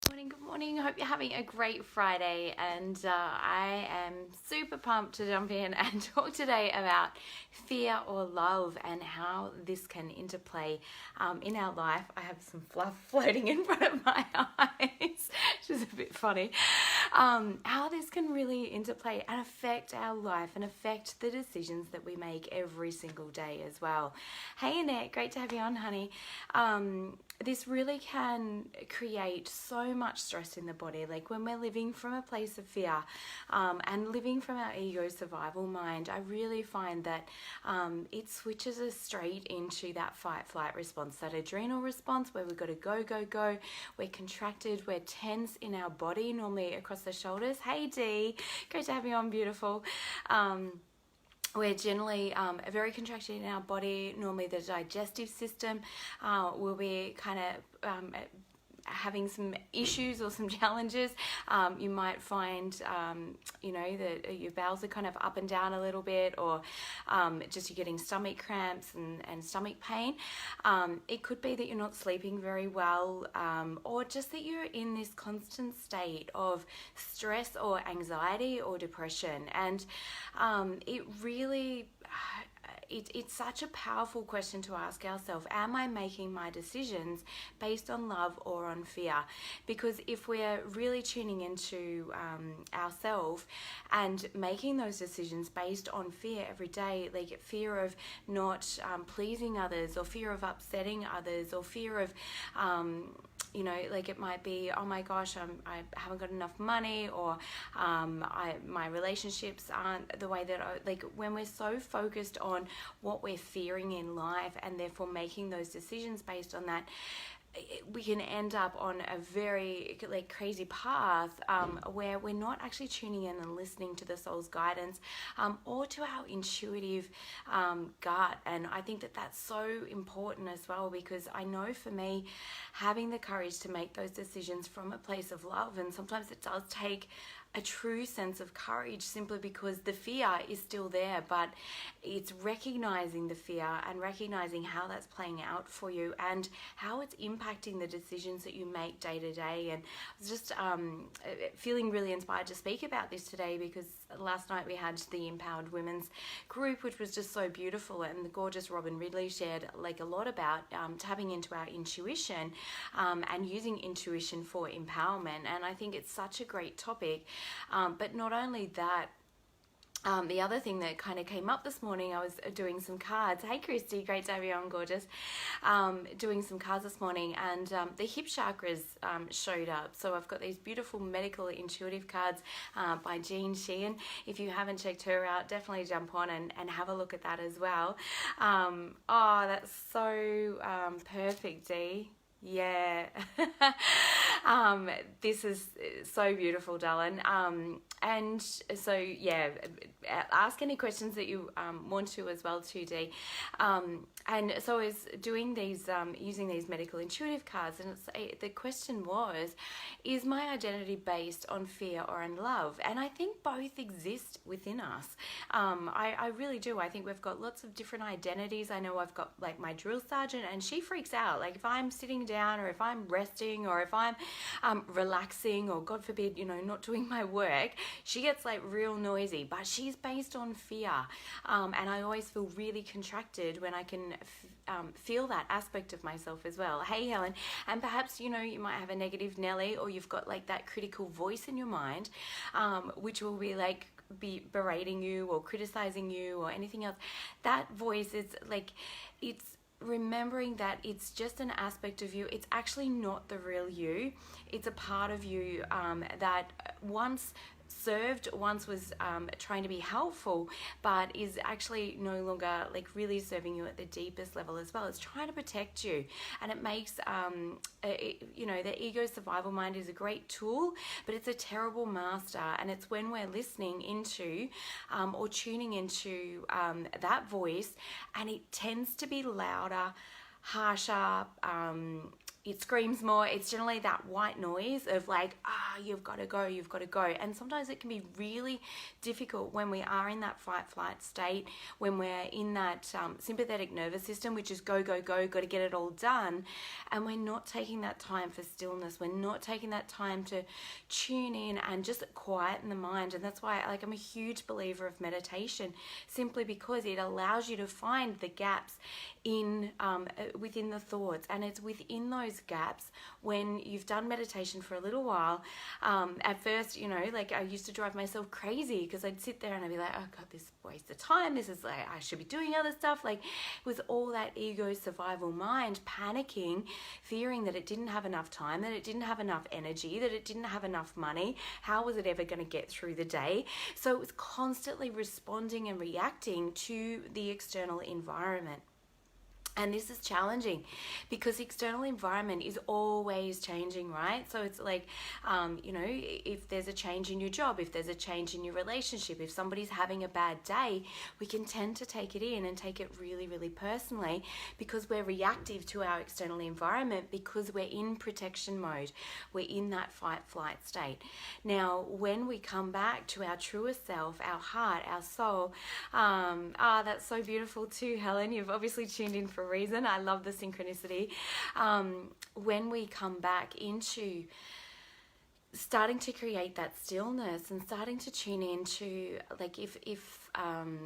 Good morning. I hope you're having a great Friday, and I am super pumped to jump in and talk today about fear or love and how this can interplay in our life. I have some fluff floating in front of my eyes, which is a bit funny. How this can really interplay and affect our life and affect the decisions that we make every single day as well. Hey Annette, great to have you on, honey. This really can create so much stress in the body. Like when we're living from a place of fear and living from our ego survival mind, I really find that it switches us straight into that fight flight response, that adrenal response where we've got to go, go, go. We're contracted, we're tense in our body, normally across the shoulders. Hey Dee, great to have you on, beautiful. We're generally very contracted in our body. Normally the digestive system will be kind of having some issues or some challenges. You might find, that your bowels are kind of up and down a little bit, or just you're getting stomach cramps and stomach pain. It could be that you're not sleeping very well, or just that you're in this constant state of stress or anxiety or depression. And it really... It's such a powerful question to ask ourselves. Am I making my decisions based on love or on fear? Because if we're really tuning into ourselves and making those decisions based on fear every day, like fear of not pleasing others, or fear of upsetting others, or fear of like it might be, oh my gosh, I haven't got enough money, or my relationships aren't the way that when we're so focused on what we're fearing in life and therefore making those decisions based on that, we can end up on a very crazy path where we're not actually tuning in and listening to the soul's guidance or to our intuitive gut. And I think that that's so important as well, because I know for me, having the courage to make those decisions from a place of love, and sometimes it does take a true sense of courage, simply because the fear is still there, but it's recognizing the fear and recognizing how that's playing out for you and how it's impacting the decisions that you make day to day. And I was just feeling really inspired to speak about this today, because last night we had the Empowered Women's group, which was just so beautiful, and the gorgeous Robin Ridley shared a lot about tapping into our intuition and using intuition for empowerment. And I think it's such a great topic. But not only that, the other thing that kind of came up this morning, I was doing some cards. Hey Christy, great to have you on, gorgeous. Doing some cards this morning, and the hip chakras showed up. So I've got these beautiful medical intuitive cards by Jean Sheehan. If you haven't checked her out, definitely jump on and have a look at that as well. Oh, that's so perfect, Dee. Yeah. This is so beautiful, darling. And so, yeah, ask any questions that you want to as well, 2D. And so I was doing these, using these medical intuitive cards, and the question was, is my identity based on fear or on love? And I think both exist within us. I really do. I think we've got lots of different identities. I know I've got my drill sergeant, and she freaks out. If I'm sitting down, or if I'm resting, or if I'm relaxing, or God forbid, not doing my work, she gets real noisy, but she's based on fear. And I always feel really contracted when I can feel that aspect of myself as well. Hey Helen, and perhaps you might have a negative Nelly, or you've got that critical voice in your mind, which will be berating you or criticizing you or anything else. That voice is it's remembering that it's just an aspect of you. It's actually not the real you. It's a part of you that once served, once was trying to be helpful, but is actually no longer really serving you at the deepest level as well. It's trying to protect you, and it makes the ego survival mind is a great tool, but it's a terrible master. And it's when we're listening into or tuning into that voice, and it tends to be louder, harsher, it screams more. It's generally that white noise of like, you've got to go, you've got to go. And sometimes it can be really difficult when we are in that fight flight state, when we're in that sympathetic nervous system, which is go, go, go, got to get it all done. And we're not taking that time for stillness. We're not taking that time to tune in and just quieten the mind. And that's why I'm a huge believer of meditation, simply because it allows you to find the gaps in within the thoughts. And it's within those gaps, when you've done meditation for a little while, at first, I used to drive myself crazy because I'd sit there and I'd be like, oh God, this is a waste of time. This is like, I should be doing other stuff. Like, it was all that ego survival mind panicking, fearing that it didn't have enough time, that it didn't have enough energy, that it didn't have enough money. How was it ever going to get through the day? So it was constantly responding and reacting to the external environment. And this is challenging because the external environment is always changing, right? So it's like, if there's a change in your job, if there's a change in your relationship, if somebody's having a bad day, we can tend to take it in and take it really, really personally because we're reactive to our external environment, because we're in protection mode. We're in that fight, flight state. Now, when we come back to our truest self, our heart, our soul, that's so beautiful too, Helen. You've obviously tuned in for reason. I love the synchronicity. When we come back into starting to create that stillness and starting to tune into, like, if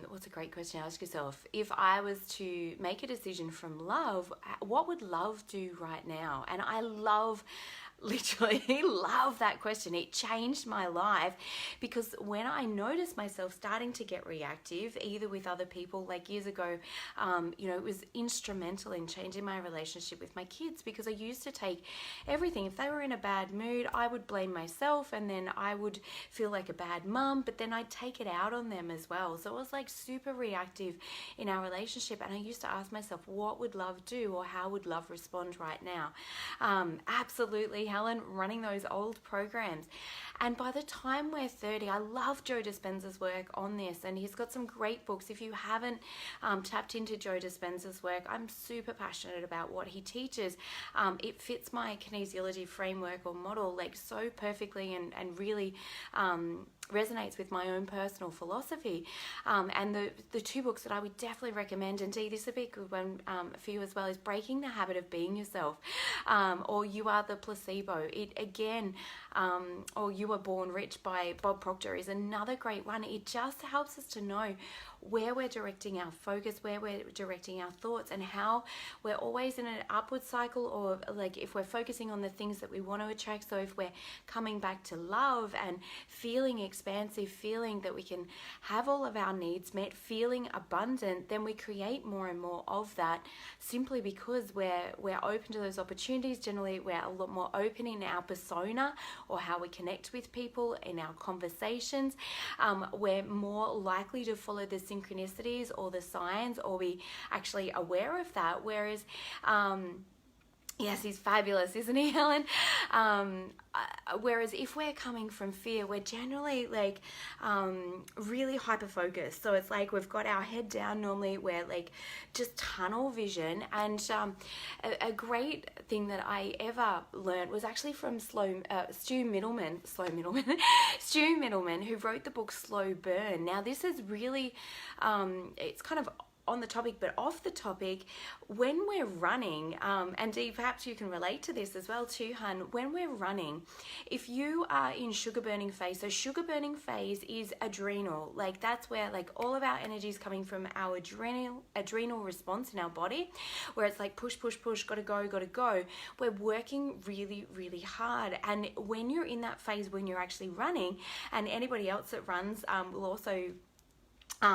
what's a great question to ask yourself? If I was to make a decision from love, what would love do right now? And I literally love that question. It changed my life because when I noticed myself starting to get reactive, either with other people, like years ago, it was instrumental in changing my relationship with my kids, because I used to take everything. If they were in a bad mood, I would blame myself, and then I would feel like a bad mum, but then I'd take it out on them as well. So it was like super reactive in our relationship. And I used to ask myself, what would love do, or how would love respond right now? Absolutely, Helen, running those old programs. And by the time we're 30, I love Joe Dispenza's work on this, and he's got some great books. If you haven't tapped into Joe Dispenza's work, I'm super passionate about what he teaches. It fits my kinesiology framework or model like so perfectly, and really resonates with my own personal philosophy. And the two books that I would definitely recommend, and Dee, this would be a good one for you as well, is Breaking the Habit of Being Yourself, or You Are the Placebo. It again, or You Were Born Rich by Bob Proctor is another great one. It just helps us to know where we're directing our focus, where we're directing our thoughts, and how we're always in an upward cycle, or like if we're focusing on the things that we want to attract. So if we're coming back to love and feeling expansive, feeling that we can have all of our needs met, feeling abundant, then we create more and more of that, simply because we're open to those opportunities. Generally, we're a lot more open in our persona, or how we connect with people in our conversations. We're more likely to follow the synchronicities or the signs, or be actually aware of that. Whereas, yes, he's fabulous, isn't he, Helen? Whereas if we're coming from fear, we're generally like really hyper focused. So it's like we've got our head down. Normally we're like just tunnel vision. And a great thing that I ever learned was actually from Stu Middleman, Stu Middleman, who wrote the book Slow Burn. Now this is really, it's kind of on the topic, but off the topic. When we're running, and Dee, perhaps you can relate to this as well too, hun, when we're running, if you are in sugar burning phase, so sugar burning phase is adrenal, like that's where like all of our energy is coming from our adrenal response in our body, where it's like push, gotta go. We're working really, really hard. And when you're in that phase, when you're actually running, and anybody else that runs will also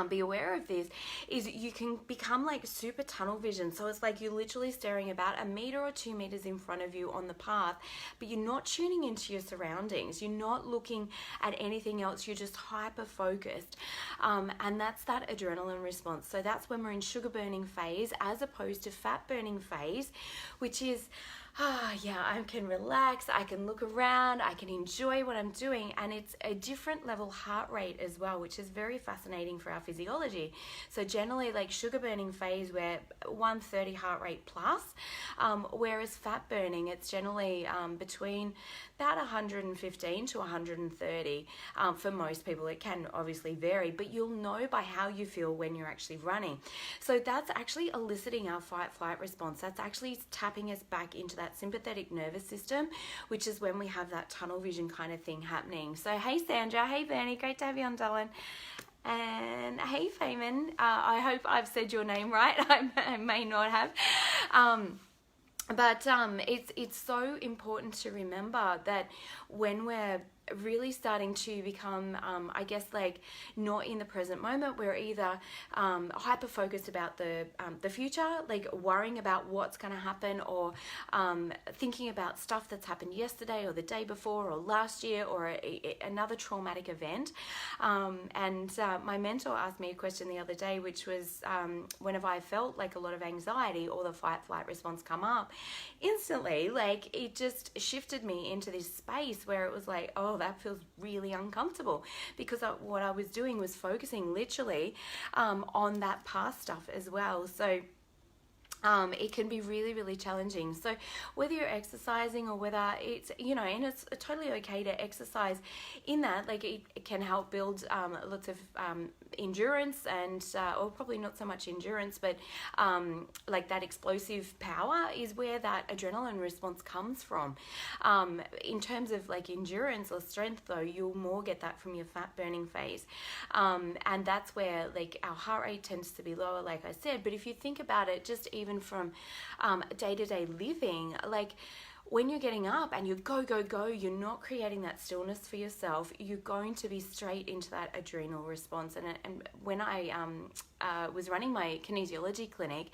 be aware of this, is you can become like super tunnel vision. So it's like you're literally staring about 1 meter or 2 meters in front of you on the path, but you're not tuning into your surroundings. You're not looking at anything else. You're just hyper focused. And that's that adrenaline response. So that's when we're in sugar burning phase, as opposed to fat burning phase, which is yeah, I can relax, I can look around, I can enjoy what I'm doing, and it's a different level heart rate as well, which is very fascinating for our physiology. So generally, like sugar burning phase, we're 130 heart rate plus, whereas fat burning, it's generally between about 115 to 130 for most people. It can obviously vary, but you'll know by how you feel when you're actually running. So that's actually eliciting our fight-flight response. That's actually tapping us back into that sympathetic nervous system, which is when we have that tunnel vision kind of thing happening. So hey Sandra, hey Bernie, great to have you on, darling. And hey Feynman, I hope I've said your name right. I may not have. But it's so important to remember that when we're really starting to become, I guess, like not in the present moment, we're either hyper focused about the future, like worrying about what's going to happen, or thinking about stuff that's happened yesterday or the day before or last year, or another traumatic event. And my mentor asked me a question the other day, which was whenever I felt like a lot of anxiety or the fight-flight response come up, instantly, like it just shifted me into this space where it was like, oh, that feels really uncomfortable, because what I was doing was focusing literally on that past stuff as well. So it can be really, really challenging. So whether you're exercising or whether it's, you know, and it's totally okay to exercise in that, like it can help build lots of endurance and, or probably not so much endurance, but like that explosive power is where that adrenaline response comes from. In terms of like endurance or strength though, you'll more get that from your fat burning phase. And that's where like our heart rate tends to be lower, like I said. But if you think about it, just even from day-to-day living, like when you're getting up and you go, you're not creating that stillness for yourself. You're going to be straight into that adrenal response. And when I was running my kinesiology clinic,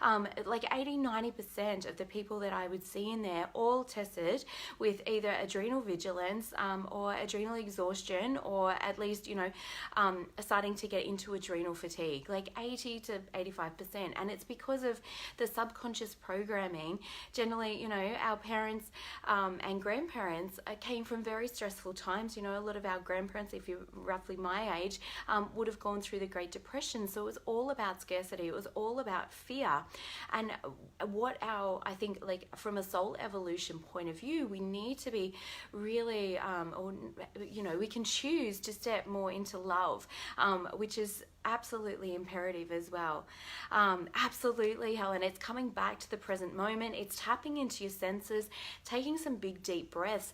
like 80-90% of the people that I would see in there all tested with either adrenal vigilance or adrenal exhaustion, or at least, you know, starting to get into adrenal fatigue, like 80 to 85%. And it's because of the subconscious programming. Generally, you know, our parents and grandparents came from very stressful times. You know, a lot of our grandparents, if you're roughly my age, would have gone through the Great Depression. So it was all about scarcity. It was all about fear. And what I think, like from a soul evolution point of view, we need to be really, or, you know, we can choose to step more into love, which is absolutely imperative as well. Absolutely, Helen. It's coming back to the present moment. It's tapping into your senses, taking some big deep breaths.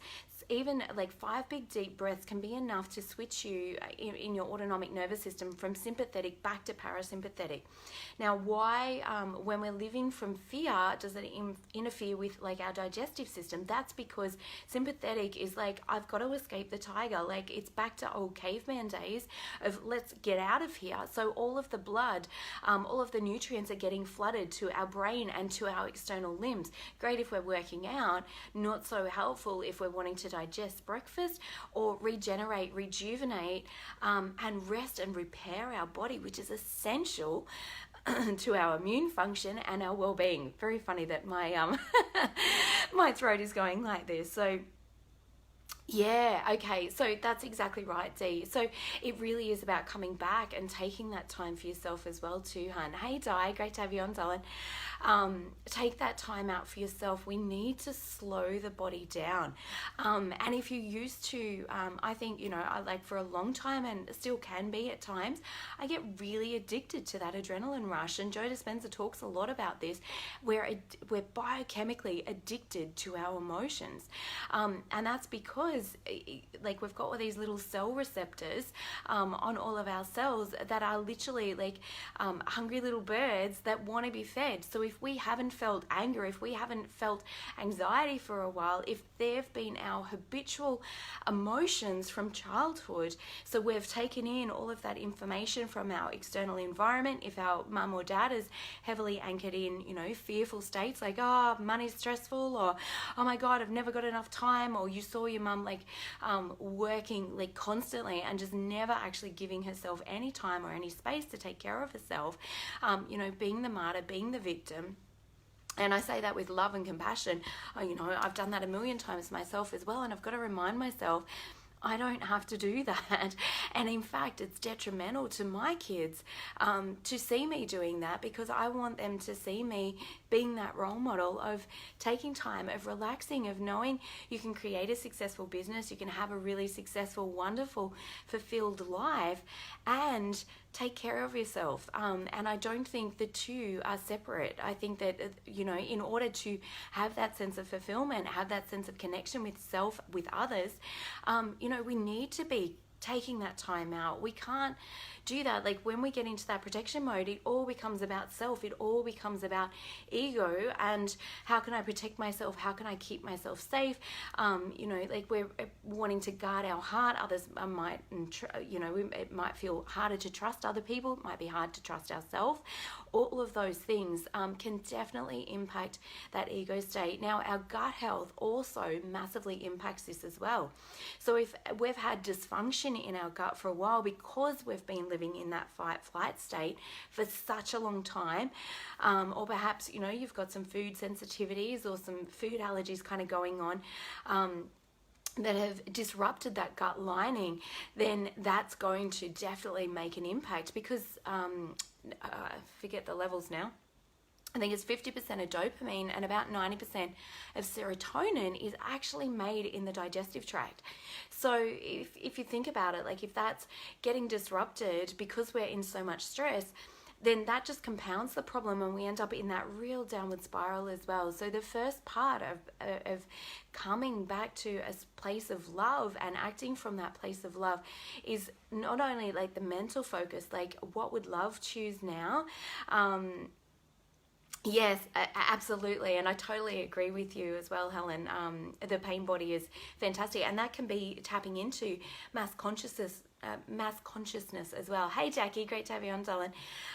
Even like 5 big deep breaths can be enough to switch you in your autonomic nervous system from sympathetic back to parasympathetic. Now, why, when we're living from fear, does it interfere with like our digestive system? That's because sympathetic is like, I've got to escape the tiger. Like it's back to old caveman days of let's get out of here. So all of the blood, all of the nutrients are getting flooded to our brain and to our external limbs. Great if we're working out, not so helpful if we're wanting to digest breakfast or regenerate, rejuvenate, and rest and repair our body, which is essential to our immune function and our well-being. Very funny that my my throat is going like this. So yeah, okay, so that's exactly right, Dee. So it really is about coming back and taking that time for yourself as well too, hun. Hey, Di, great to have you on, darling. Take that time out for yourself. We need to slow the body down. And if you used to, I think, you know, I like for a long time and still can be at times, I get really addicted to that adrenaline rush. And Joe Dispenza talks a lot about this, where we're biochemically addicted to our emotions. And that's because like we've got all these little cell receptors on all of our cells that are literally like hungry little birds that want to be fed. So if we haven't felt anger, if we haven't felt anxiety for a while, if they've been our habitual emotions from childhood, so we've taken in all of that information from our external environment. If our mum or dad is heavily anchored in, you know, fearful states like, oh, money's stressful, or oh my God, I've never got enough time, or you saw your mum like working like constantly and just never actually giving herself any time or any space to take care of herself, you know, being the martyr, being the victim. And I say that with love and compassion. I've done that a million times myself as well, and I've got to remind myself I don't have to do that. And in fact, it's detrimental to my kids to see me doing that, because I want them to see me being that role model of taking time, of relaxing, of knowing you can create a successful business, you can have a really successful, wonderful, fulfilled life, and take care of yourself. And I don't think the two are separate. I think that, in order to have that sense of fulfillment, have that sense of connection with self, with others, we need to be taking that time out. We can't do that. Like when we get into that protection mode, it all becomes about self. It all becomes about ego and how can I protect myself? How can I keep myself safe? Like we're wanting to guard our heart. Others might, it might feel harder to trust other people. It might be hard to trust ourselves. All of those things can definitely impact that ego state. Now, our gut health also massively impacts this as well. So if we've had dysfunction in our gut for a while because we've been living in that fight-flight state for such a long time, or perhaps, you've got some food sensitivities or some food allergies kind of going on, that have disrupted that gut lining, then that's going to definitely make an impact, because I forget the levels now. I think it's 50% of dopamine and about 90% of serotonin is actually made in the digestive tract. So if you think about it, like if that's getting disrupted because we're in so much stress, then that just compounds the problem and we end up in that real downward spiral as well. So the first part of coming back to a place of love and acting from that place of love is not only like the mental focus, like what would love choose now? Yes, absolutely. And I totally agree with you as well, Helen. The pain body is fantastic. And that can be tapping into mass consciousness as well. Hey, Jackie, great to have you on, darling.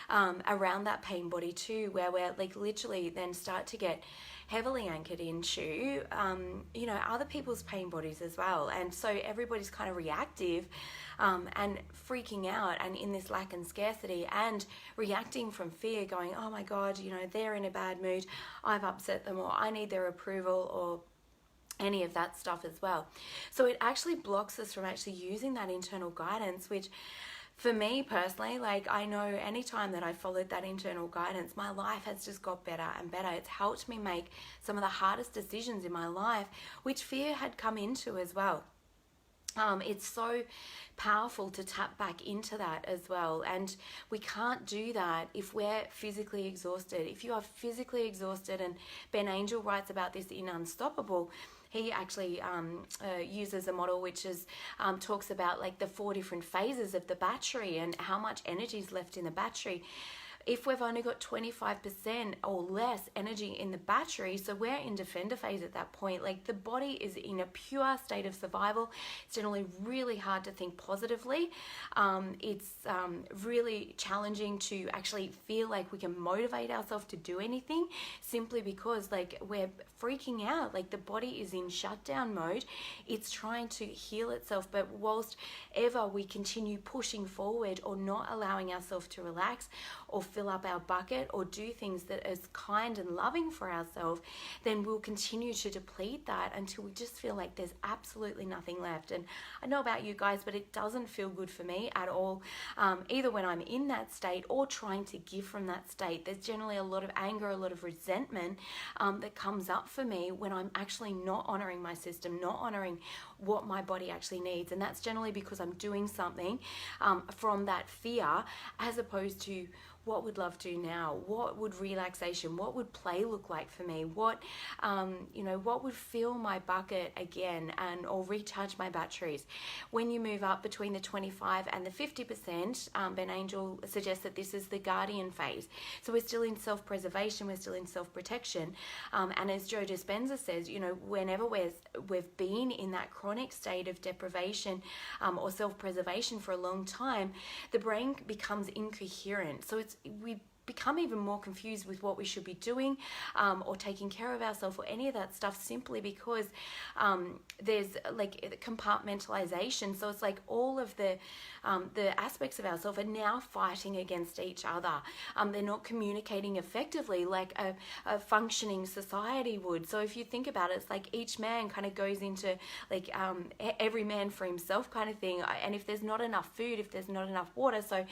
Around that pain body too, where we're like literally then start to get heavily anchored into, other people's pain bodies as well. And so everybody's kind of reactive and freaking out and in this lack and scarcity and reacting from fear, going, oh my God, they're in a bad mood, I've upset them, or I need their approval, or any of that stuff as well. So it actually blocks us from actually using that internal guidance, which for me personally, like I know anytime that I followed that internal guidance, my life has just got better and better. It's helped me make some of the hardest decisions in my life, which fear had come into as well. It's so powerful to tap back into that as well. And we can't do that if we're physically exhausted. If you are physically exhausted, and Ben Angel writes about this in Unstoppable, he actually uses a model which is talks about like the 4 different phases of the battery and how much energy is left in the battery. If we've only got 25% or less energy in the battery, so we're in defender phase at that point, like the body is in a pure state of survival. It's generally really hard to think positively. It's really challenging to actually feel like we can motivate ourselves to do anything, simply because like we're freaking out. Like the body is in shutdown mode. It's trying to heal itself, but whilst ever we continue pushing forward or not allowing ourselves to relax or fill up our bucket or do things that is kind and loving for ourselves, then we'll continue to deplete that until we just feel like there's absolutely nothing left. And I know about you guys, but it doesn't feel good for me at all, either when I'm in that state or trying to give from that state. There's generally a lot of anger, a lot of resentment that comes up for me when I'm actually not honoring my system, not honoring what my body actually needs. And that's generally because I'm doing something from that fear, as opposed to what would love do now? What would relaxation, what would play look like for me? What would fill my bucket again or recharge my batteries? When you move up between the 25 and the 50%, Ben Angel suggests that this is the guardian phase. So we're still in self-preservation, we're still in self-protection. And as Joe Dispenza says, whenever we've been in that chronic state of deprivation or self-preservation for a long time, the brain becomes incoherent. So we become even more confused with what we should be doing, or taking care of ourselves or any of that stuff, simply because there's like compartmentalization. So it's like all of the aspects of ourselves are now fighting against each other. They're not communicating effectively like a functioning society would. So if you think about it, it's like each man kind of goes into like every man for himself kind of thing. And if there's not enough food, if there's not enough water, so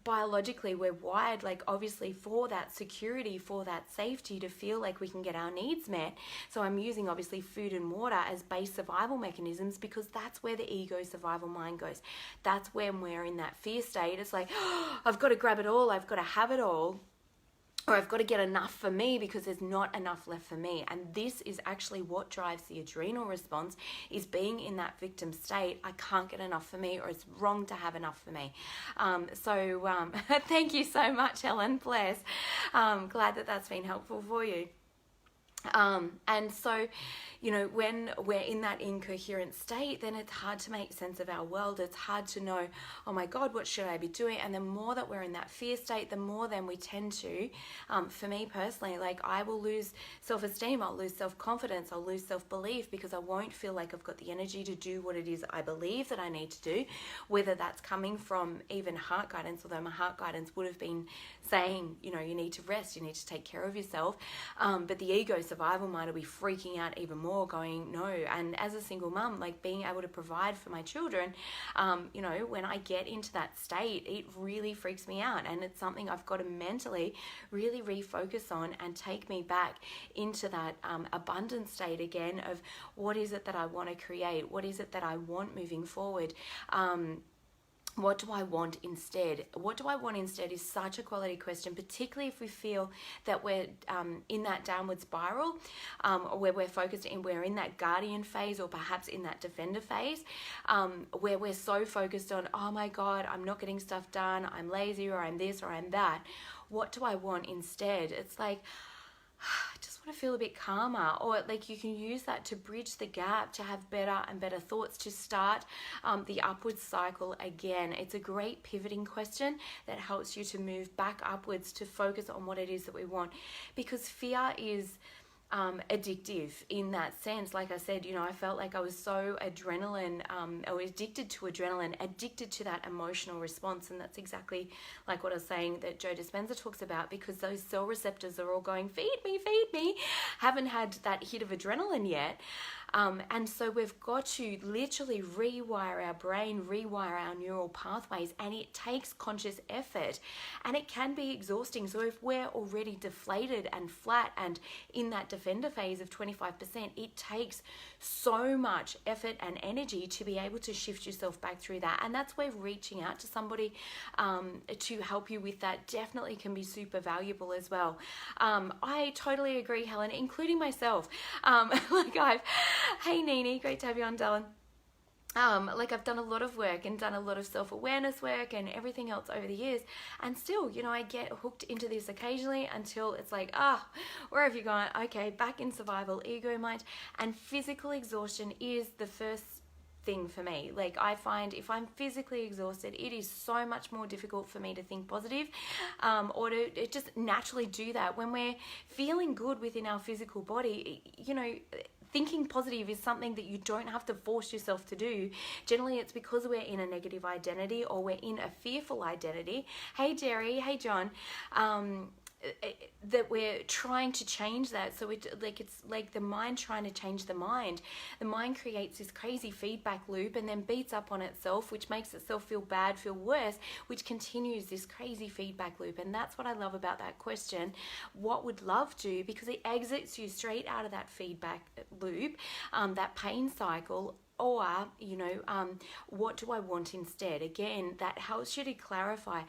biologically we're wired like obviously for that security, for that safety, to feel like we can get our needs met. So I'm using obviously food and water as base survival mechanisms, because that's where the ego survival mind goes. That's when we're in that fear state. It's like, oh, I've got to grab it all, I've got to have it all, or I've got to get enough for me because there's not enough left for me. And this is actually what drives the adrenal response, is being in that victim state. I can't get enough for me, or it's wrong to have enough for me. Thank you so much, Helen. Bless. Glad that that's been helpful for you. And so, you know, when we're in that incoherent state, then it's hard to make sense of our world. It's hard to know, oh my God, what should I be doing? And the more that we're in that fear state, the more then we tend to, for me personally, like I will lose self-esteem, I'll lose self-confidence, I'll lose self-belief, because I won't feel like I've got the energy to do what it is I believe that I need to do, whether that's coming from even heart guidance, although my heart guidance would have been saying, you know, you need to rest, you need to take care of yourself. But the ego survival mind will be freaking out even more, going no. And as a single mum, like being able to provide for my children, you know, when I get into that state, it really freaks me out, and it's something I've got to mentally really refocus on and take me back into that abundant state again of what is it that I want to create, what is it that I want moving forward. What do I want instead? What do I want instead is such a quality question, particularly if we feel that we're in that downward spiral, or where we're focused and we're in that guardian phase, or perhaps in that defender phase, where we're so focused on, oh my God, I'm not getting stuff done, I'm lazy, or I'm this, or I'm that. What do I want instead? It's like, I just want to feel a bit calmer, or like you can use that to bridge the gap, to have better and better thoughts, to start the upwards cycle again. It's a great pivoting question that helps you to move back upwards, to focus on what it is that we want, because fear is addictive in that sense. Like I said, you know, I felt like I was so adrenaline, I was addicted to adrenaline, addicted to that emotional response. And that's exactly like what I was saying that Joe Dispenza talks about, because those cell receptors are all going, feed me, haven't had that hit of adrenaline yet. And so we've got to literally rewire our brain, rewire our neural pathways, and it takes conscious effort, and it can be exhausting. So if we're already deflated and flat and in that defender phase of 25%, it takes so much effort and energy to be able to shift yourself back through that. And that's where reaching out to somebody to help you with that definitely can be super valuable as well. I totally agree, Helen, including myself. Hey Nini, great to have you on, darling. Like I've done a lot of work and done a lot of self-awareness work and everything else over the years, and still, you know, I get hooked into this occasionally until it's like, where have you gone? Okay, back in survival, ego mind, and physical exhaustion is the first thing for me. Like I find if I'm physically exhausted, it is so much more difficult for me to think positive, or to just naturally do that. When we're feeling good within our physical body, you know, thinking positive is something that you don't have to force yourself to do. Generally, it's because we're in a negative identity, or we're in a fearful identity. Hey, Jerry. Hey, John. That we're trying to change that. So it's like the mind trying to change the mind. The mind creates this crazy feedback loop and then beats up on itself, which makes itself feel bad, feel worse, which continues this crazy feedback loop. And that's what I love about that question. What would love do? Because it exits you straight out of that feedback loop, that pain cycle. Or, you know, what do I want instead? Again, that helps you to clarify.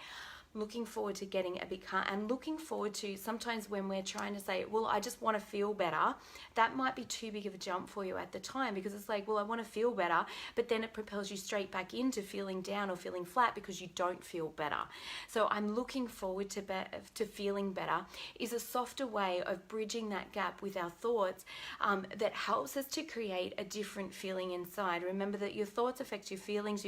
Looking forward to getting a bit calm, and looking forward to sometimes when we're trying to say, well, I just want to feel better, that might be too big of a jump for you at the time, because it's like, well, I want to feel better, but then it propels you straight back into feeling down or feeling flat because you don't feel better. So I'm looking forward to feeling better is a softer way of bridging that gap with our thoughts, that helps us to create a different feeling inside. Remember that your thoughts affect your feelings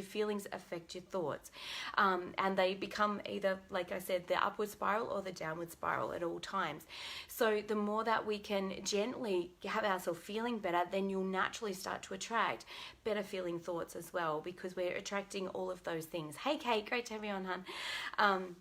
affect your thoughts, and they become either either, like I said, the upward spiral or the downward spiral at all times. So the more that we can gently have ourselves feeling better, then you'll naturally start to attract better feeling thoughts as well, because we're attracting all of those things. Hey Kate, great to have you on, hun.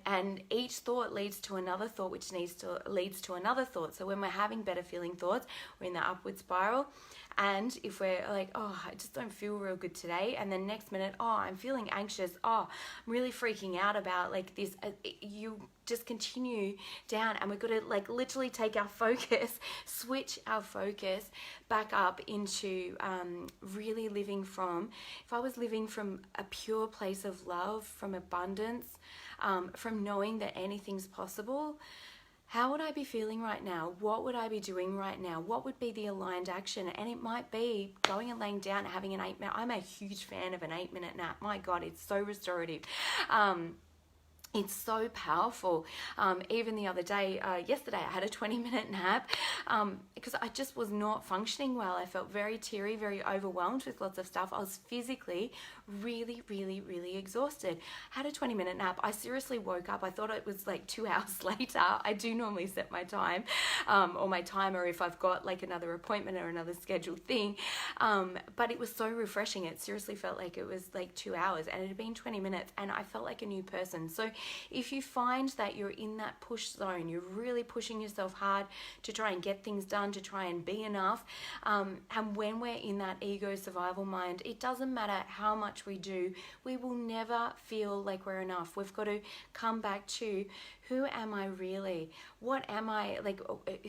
And each thought leads to another thought, which leads to another thought. So when we're having better feeling thoughts, we're in the upward spiral. And if we're like, oh, I just don't feel real good today, and then next minute, oh, I'm feeling anxious, oh, I'm really freaking out about like this, you just continue down, and we've got to like literally take our focus, switch our focus back up into really living from, if I was living from a pure place of love, from abundance, from knowing that anything's possible, how would I be feeling right now? What would I be doing right now? What would be the aligned action? And it might be going and laying down, having an 8-minute, I'm a huge fan of an 8-minute nap. My God, it's so restorative. It's so powerful. Even the other day, yesterday, I had a 20-minute nap because I just was not functioning well. I felt very teary, very overwhelmed with lots of stuff. I was physically really, really, really exhausted. Had a 20-minute nap. I seriously woke up. I thought it was like 2 hours later. I do normally set my time or my timer if I've got like another appointment or another scheduled thing. But it was so refreshing. It seriously felt like it was like 2 hours, and it had been 20 minutes, and I felt like a new person. So if you find that you're in that push zone, you're really pushing yourself hard to try and get things done, to try and be enough, and when we're in that ego survival mind, it doesn't matter how much we do, we will never feel like we're enough. We've got to come back to, who am I really? What am I, like,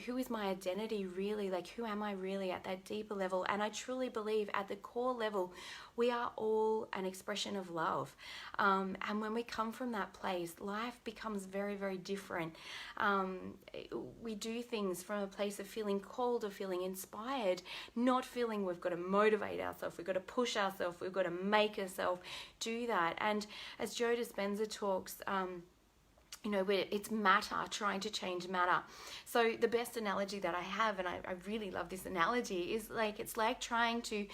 who is my identity really? Like, who am I really at that deeper level? And I truly believe at the core level, we are all an expression of love. And when we come from that place, life becomes very, very different. We do things from a place of feeling called or feeling inspired, not feeling we've got to motivate ourselves, we've got to push ourselves, we've got to make ourselves do that. And as Joe Dispenza talks, you know, where it's matter, trying to change matter. So the best analogy that I have, and I really love this analogy, is like, it's like trying to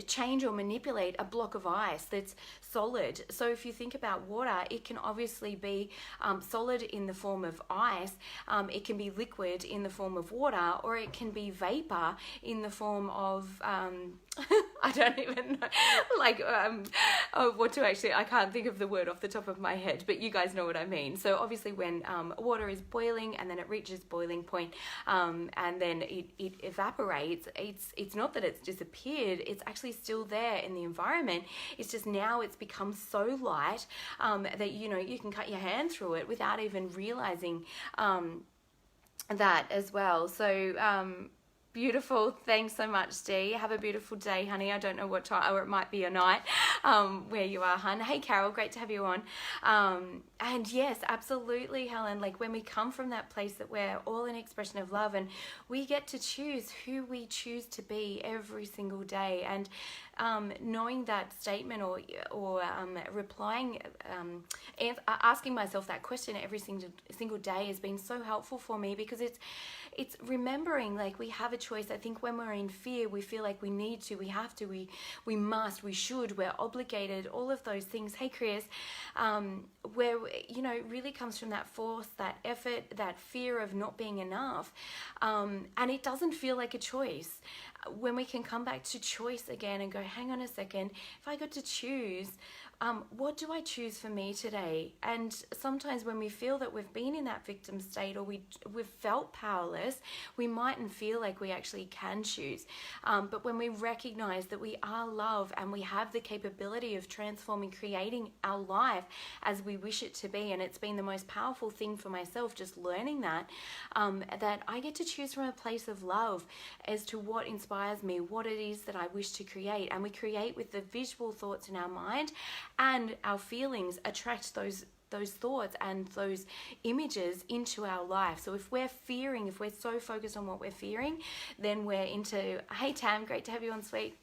change or manipulate a block of ice that's solid. So if you think about water, it can obviously be solid in the form of ice, it can be liquid in the form of water, or it can be vapor in the form of I don't even know, like what to actually, I can't think of the word off the top of my head, but you guys know what I mean. So obviously when water is boiling and then it reaches boiling point, and then it evaporates, it's not that it's disappeared, it's actually still there in the environment. It's just now it's become so light that, you know, you can cut your hand through it without even realizing that as well. So beautiful. Thanks so much, Dee. Have a beautiful day, honey. I don't know what time, or it might be a night where you are, hun. Hey, Carol, great to have you on. And yes, absolutely, Helen. Like, when we come from that place that we're all an expression of love, and we get to choose who we choose to be every single day. And knowing that statement, or replying, asking myself that question every single day has been so helpful for me, because it's remembering, like, we have a choice. I think when we're in fear, we feel like we need to, we have to, we must, we should, we're obligated, all of those things. Hey, Chris, where, you know, it really comes from that force, that effort, that fear of not being enough. And it doesn't feel like a choice. When we can come back to choice again and go, hang on a second, if I got to choose, what do I choose for me today? And sometimes when we feel that we've been in that victim state, or we've felt powerless, we mightn't feel like we actually can choose. But when we recognize that we are love and we have the capability of transforming, creating our life as we wish it to be, and it's been the most powerful thing for myself, just learning that I get to choose from a place of love as to what inspires me, what it is that I wish to create. And we create with the visual thoughts in our mind, and our feelings attract those thoughts and those images into our life. So if we're fearing, if we're so focused on what we're fearing, then we're into, hey Tam, great to have you on, sweet.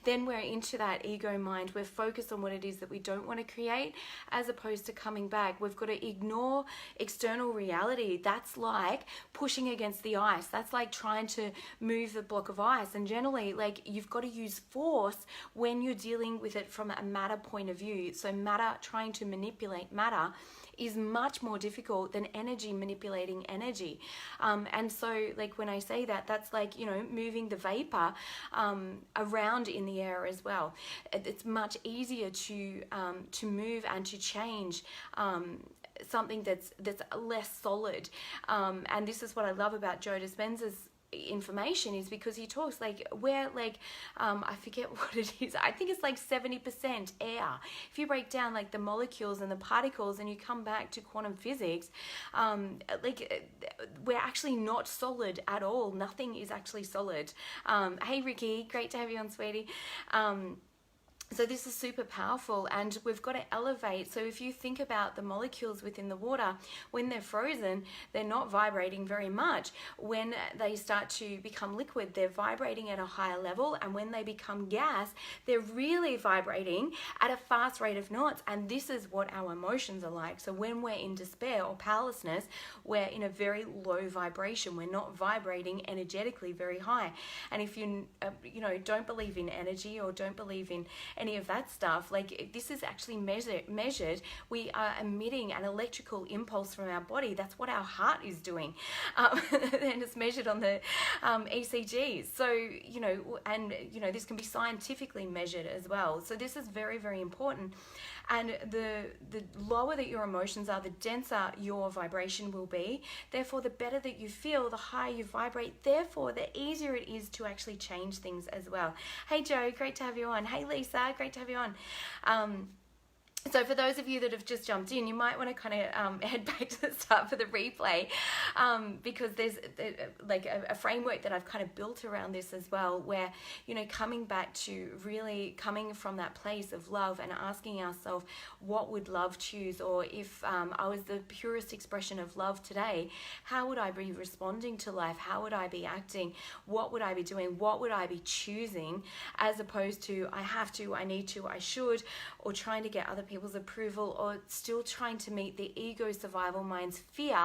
Then we're into that ego mind. We're focused on what it is that we don't want to create, as opposed to coming back. We've got to ignore external reality. That's like pushing against the ice. That's like trying to move the block of ice. And generally, like, you've got to use force when you're dealing with it from a matter point of view. So matter, trying to manipulate matter, is much more difficult than energy manipulating energy. And so, like, when I say that, that's like, you know, moving the vapor around in the air as well. It's much easier to move and to change something that's less solid. And this is what I love about Joe Dispenza's information, is because he talks like, where, like, I forget what it is, I think it's like 70% air. If you break down like the molecules and the particles and you come back to quantum physics, like, we're actually not solid at all. Nothing is actually solid. Hey Ricky, great to have you on, sweetie. So this is super powerful, and we've got to elevate. So if you think about the molecules within the water, when they're frozen, they're not vibrating very much. When they start to become liquid, they're vibrating at a higher level, and when they become gas, they're really vibrating at a fast rate of knots. And this is what our emotions are like. So when we're in despair or powerlessness, we're in a very low vibration. We're not vibrating energetically very high. And if you don't believe in energy, or don't believe in any of that stuff, like, this is actually measured. We are emitting an electrical impulse from our body. That's what our heart is doing. And it's measured on the ECGs. So, this can be scientifically measured as well. So this is very, very important. And the lower that your emotions are, the denser your vibration will be. Therefore, the better that you feel, the higher you vibrate. Therefore, the easier it is to actually change things as well. Hey Joe, great to have you on. Hey Lisa, great to have you on. So for those of you that have just jumped in, you might want to kind of head back to the start for the replay, because there's like a framework that I've kind of built around this as well, where, coming back to really coming from that place of love and asking ourselves, what would love choose? Or if I was the purest expression of love today, how would I be responding to life? How would I be acting? What would I be doing? What would I be choosing? As opposed to, I have to, I need to, I should, or trying to get other people's approval, or still trying to meet the ego survival mind's fear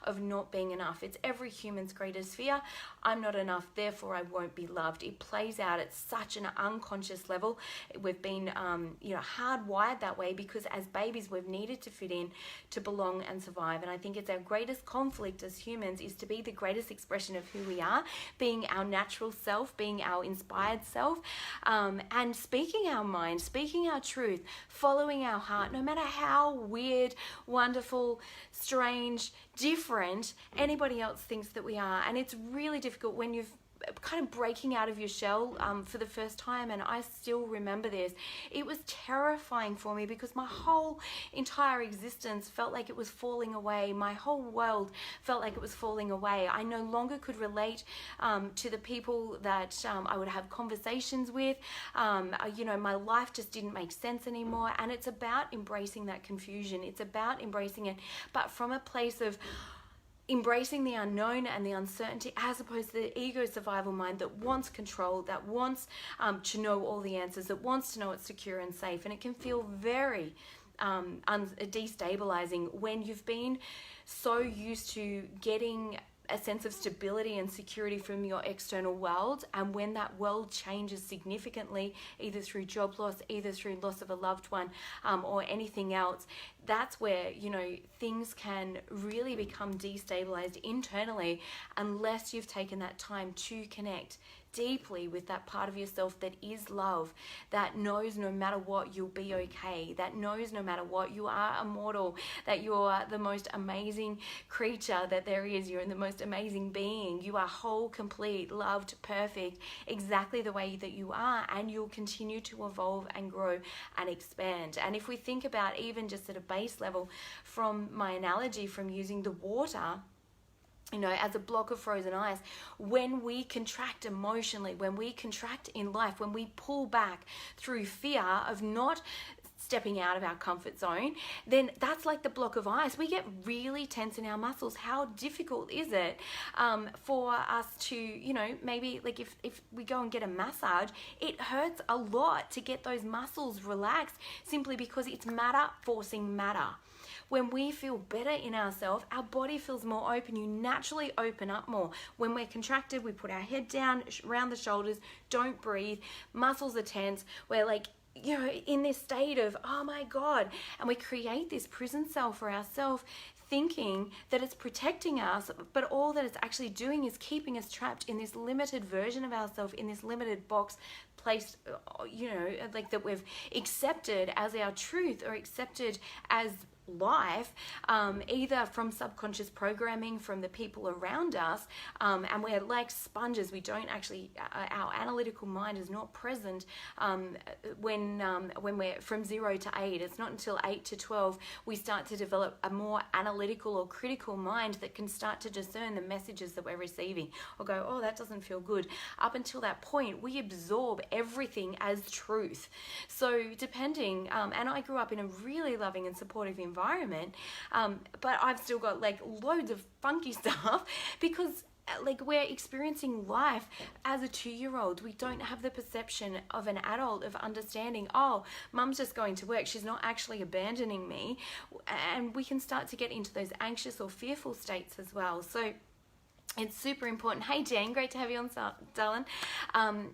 of not being enough. It's every human's greatest fear. I'm not enough, therefore I won't be loved. It plays out at such an unconscious level. We've been hardwired that way, because as babies we've needed to fit in, to belong and survive. And I think it's our greatest conflict as humans, is to be the greatest expression of who we are, being our natural self, being our inspired self, and speaking our mind, speaking our truth, following our heart, no matter how weird, wonderful, strange, different anybody else thinks that we are. And it's really difficult when you've kind of breaking out of your shell for the first time. And I still remember this. It was terrifying for me, because my whole entire existence felt like it was falling away. My whole world felt like it was falling away. I no longer could relate to the people that I would have conversations with. My life just didn't make sense anymore. And it's about embracing that confusion. It's about embracing it, but from a place of embracing the unknown and the uncertainty, as opposed to the ego survival mind that wants control, that wants to know all the answers, that wants to know it's secure and safe. And it can feel very destabilizing when you've been so used to getting a sense of stability and security from your external world, and when that world changes significantly, either through job loss, either through loss of a loved one, or anything else, that's where things can really become destabilized internally, unless you've taken that time to connect deeply with that part of yourself that is love, that knows no matter what you'll be okay, that knows no matter what you are immortal, that you are the most amazing creature that there is, you're the most amazing being, you are whole, complete, loved, perfect, exactly the way that you are, and you'll continue to evolve and grow and expand. And if we think about, even just at a base level, from my analogy from using the water as a block of frozen ice, when we contract emotionally, when we contract in life, when we pull back through fear of not stepping out of our comfort zone, then that's like the block of ice. We get really tense in our muscles. How difficult is it for us to, you know, maybe like if we go and get a massage, it hurts a lot to get those muscles relaxed simply because it's matter forcing matter. When we feel better in ourselves, our body feels more open. You naturally open up more. When we're contracted, we put our head down around the shoulders, don't breathe, muscles are tense. We're like, you know, in this state of, oh my God, and we create this prison cell for ourselves, thinking that it's protecting us, but all that it's actually doing is keeping us trapped in this limited version of ourselves, in this limited box placed, you know, like that we've accepted as our truth or accepted as life, either from subconscious programming from the people around us, and we're like sponges. We don't actually, our analytical mind is not present when we're from 0 to 8. It's not until 8 to 12 we start to develop a more analytical or critical mind that can start to discern the messages that we're receiving or go, oh, that doesn't feel good. Up until that point, we absorb everything as truth. So depending, and I grew up in a really loving and supportive environment, but I've still got like loads of funky stuff because like we're experiencing life as a 2-year-old. We don't have the perception of an adult of understanding, oh, mum's just going to work, she's not actually abandoning me. And we can start to get into those anxious or fearful states as well. So it's super important. Hey Jen, great to have you on, darling.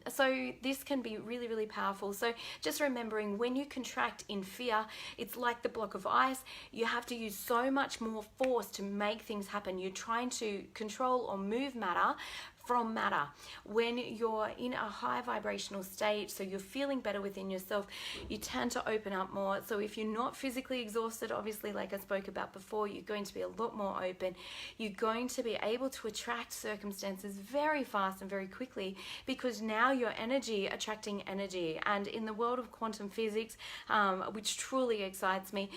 So this can be really, really powerful. So just remembering, when you contract in fear, it's like the block of ice. You have to use so much more force to make things happen. You're trying to control or move matter from matter. When you're in a high vibrational state, so you're feeling better within yourself, you tend to open up more. So if you're not physically exhausted, obviously, like I spoke about before, you're going to be a lot more open. You're going to be able to attract circumstances very fast and very quickly, because now your energy attracting energy. And in the world of quantum physics, which truly excites me,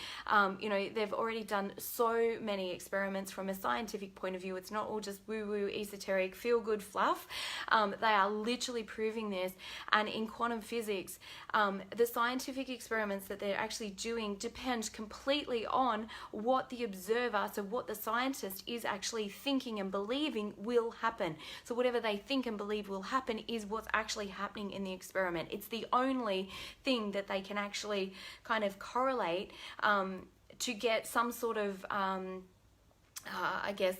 you know, they've already done so many experiments from a scientific point of view. It's not all just woo-woo, esoteric, feel-good fluff. They are literally proving this. And in quantum physics, the scientific experiments that they're actually doing depend completely on what the observer, so what the scientist is actually thinking and believing will happen. So whatever they think and believe will happen is what's actually happening in the experiment. It's the only thing that they can actually kind of correlate to get some sort of I guess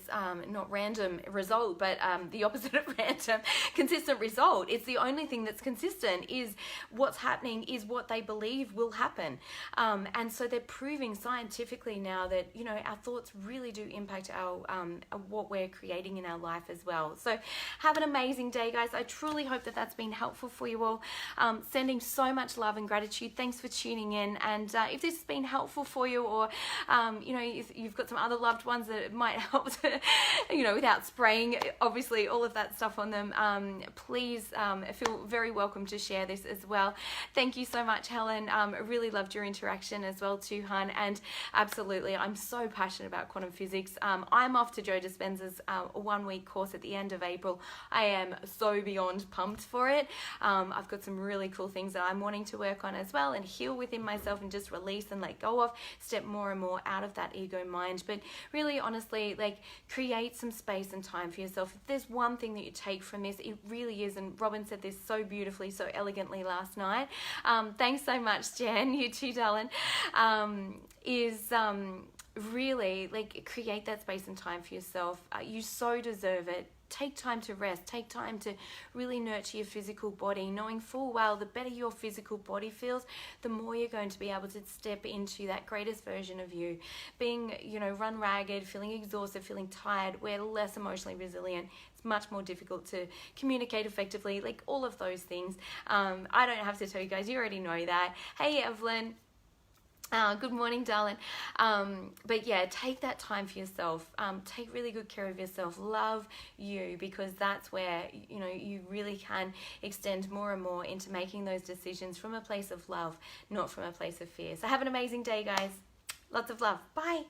not random result, but the opposite of random, consistent result. It's the only thing that's consistent, is what's happening is what they believe will happen. And so they're proving scientifically now that, you know, our thoughts really do impact our what we're creating in our life as well. So have an amazing day, guys. I truly hope that that's been helpful for you all. Sending so much love and gratitude. Thanks for tuning in. And if this has been helpful for you, or you know, if you've got some other loved ones that might help to, you know, without spraying obviously all of that stuff on them, please feel very welcome to share this as well. Thank you so much, Helen. Really loved your interaction as well too, hun. And absolutely, I'm so passionate about quantum physics. I'm off to Joe Dispenza's 1-week course at the end of April. I am so beyond pumped for it. I've got some really cool things that I'm wanting to work on as well, and heal within myself and just release and let go of, step more and more out of that ego mind. But really, honestly, like, create some space and time for yourself. If there's one thing that you take from this, it really is, and Robin said this so beautifully, so elegantly last night. Thanks so much, Jen. You too, darling. Really, like, create that space and time for yourself. You so deserve it. Take time to rest. Take time to really nurture your physical body, knowing full well the better your physical body feels, the more you're going to be able to step into that greatest version of you. Being, you know, run ragged, feeling exhausted, feeling tired, we're less emotionally resilient. It's much more difficult to communicate effectively, like all of those things. I don't have to tell you guys, you already know that. Hey, Evelyn. Good morning, darling. But yeah, take that time for yourself. Take really good care of yourself. Love you, because that's where, you know, you really can extend more and more into making those decisions from a place of love, not from a place of fear. So have an amazing day, guys. Lots of love. Bye.